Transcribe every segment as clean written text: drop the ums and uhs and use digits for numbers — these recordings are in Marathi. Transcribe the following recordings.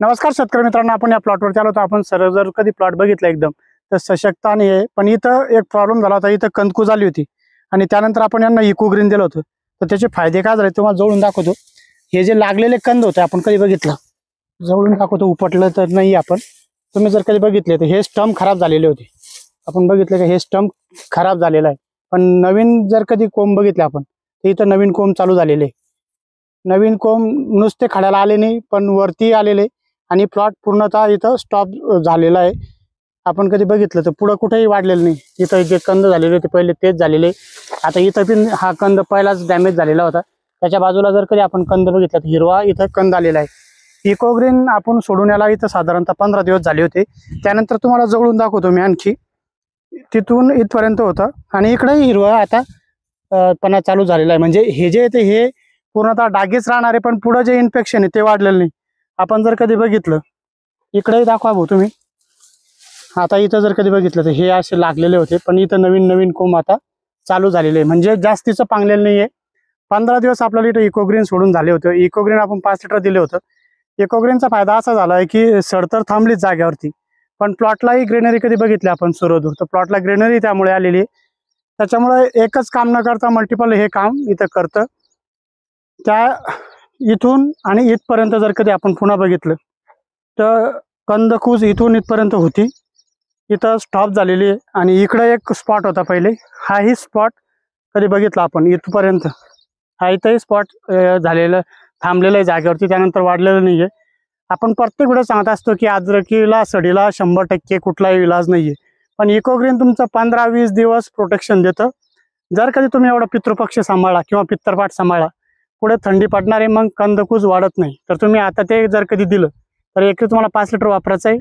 नमस्कार शेतकरी मित्रांनो, आपण या प्लॉटवरती आलो. तर आपण जर कधी प्लॉट बघितला एकदम तर सशक्त आणि आहे, पण इथं एक प्रॉब्लेम झाला होता. इथं कंदकूज आली होती आणि त्यानंतर आपण यांना इको ग्रीन दिलं होतं. तर त्याचे फायदे काय झाले तुम्हाला जवळून दाखवतो. हे जे लागलेले कंद होते आपण कधी बघितलं, जवळून दाखवतो. उपटलं तर नाही आपण. तुम्ही जर कधी बघितले तर हे स्टंप खराब झालेले होते. आपण बघितले का हे स्टंप खराब झालेला आहे. पण नवीन जर कधी कोंब बघितले आपण तर इथं नवीन कोंब चालू झालेले. नवीन कोंब नुसते खड्याला आले नाही, पण वरती आलेले आणि प्लॉट पूर्णतः इथं स्टॉप झालेला आहे. आपण कधी बघितलं तर पुढं कुठेही वाढलेलं नाही. इथं जे कंद झालेले होते पहिले तेच झालेले. आता इथं पण हा कंद पहिलाच डॅमेज झालेला होता. त्याच्या बाजूला जर कधी आपण कंद बघितला तर हिरवा इथं कंद आलेला आहे. इको ग्रीन आपण सोडून याला इथं साधारणतः 15 दिवस झाले होते. त्यानंतर तुम्हाला जवळून दाखवतो मी आणखी. तिथून इथपर्यंत होतं आणि इकडेही हिरवा आता पणा चालू झालेला आहे. म्हणजे हे जे येते हे पूर्णतः डागेच राहणार आहे, पण पुढे जे इन्फेक्शन आहे ते वाढलेलं नाही. आपण जर कधी बघितलं, इकडेही दाखवा भाऊ तुम्ही. आता इथं जर कधी बघितलं तर हे असे लागलेले होते, पण इथं नवीन नवीन कोंब आता चालू झालेले आहे. म्हणजे जास्तीचं पांगलेलं नाहीये. 15 दिवस आपल्याला इथं इकोग्रीन सोडून झाले होते. इकोग्रीन आपण 5 लिटर दिले होतं. इकोग्रीनचा फायदा असा झाला आहे की सडतर थांबलीच जागेवरती, पण प्लॉटलाही ग्रेनरी कधी बघितली आपण सुरदूर, तर प्लॉटला ग्रेनरी त्यामुळे आलेली आहे. त्याच्यामुळे एकच काम न करता मल्टिपल हे काम इथं करतं. त्या इथून आणि इथपर्यंत जर कधी आपण पुन्हा बघितलं तर कंदकूज इथून इथपर्यंत होती, इथं स्टॉप झालेली आहे. आणि इकडे एक स्पॉट होता पहिले, हाही स्पॉट कधी बघितला आपण इथपर्यंत, हा इथंही स्पॉट झालेलं थांबलेलं आहे जागेवरती, त्यानंतर वाढलेलं नाही आहे. आपण प्रत्येक वेळेस सांगत असतो की अद्रकीला सडीला 100% कुठलाही इलाज नाही आहे, पण इकोग्रीन तुमचं 15-20 दिवस प्रोटेक्शन देतं. जर कधी तुम्ही एवढा पितृपक्ष सांभाळा किंवा पित्तरपाठ सांभाळा, पुढे थंडी पडणार आहे, मग कंदकूज वाढत नाही. तर तुम्ही आता ते जर कधी दिलं तर एक तुम्हाला 5 लिटर वापरायचं आहे.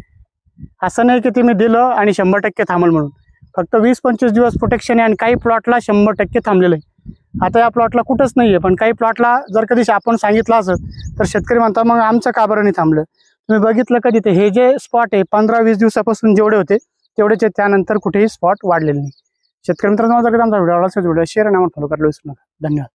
असं नाही की तुम्ही दिलं आणि 100% थांबल म्हणून. फक्त 20-25 दिवस प्रोटेक्शन आहे आणि काही प्लॉटला 100% थांबलेलं आहे. आता या प्लॉटला कुठंच नाही आहे, पण काही प्लॉटला जर कधी आपण सांगितलं असं तर शेतकरी म्हणतात मग आमचं का बरं नाही थांबलं. तुम्ही बघितलं कधी ते हे जे स्पॉट आहे 15-20 दिवसापासून जेवढे होते तेवढेच, त्यानंतर कुठेही स्पॉट वाढलेले नाही. शेतकरी मित्रांनो, जर कधी आमचा व्हिडिओ आवडला असेल व्हिडिओ शेअर आणि फॉलो करायला विसरू नका. धन्यवाद.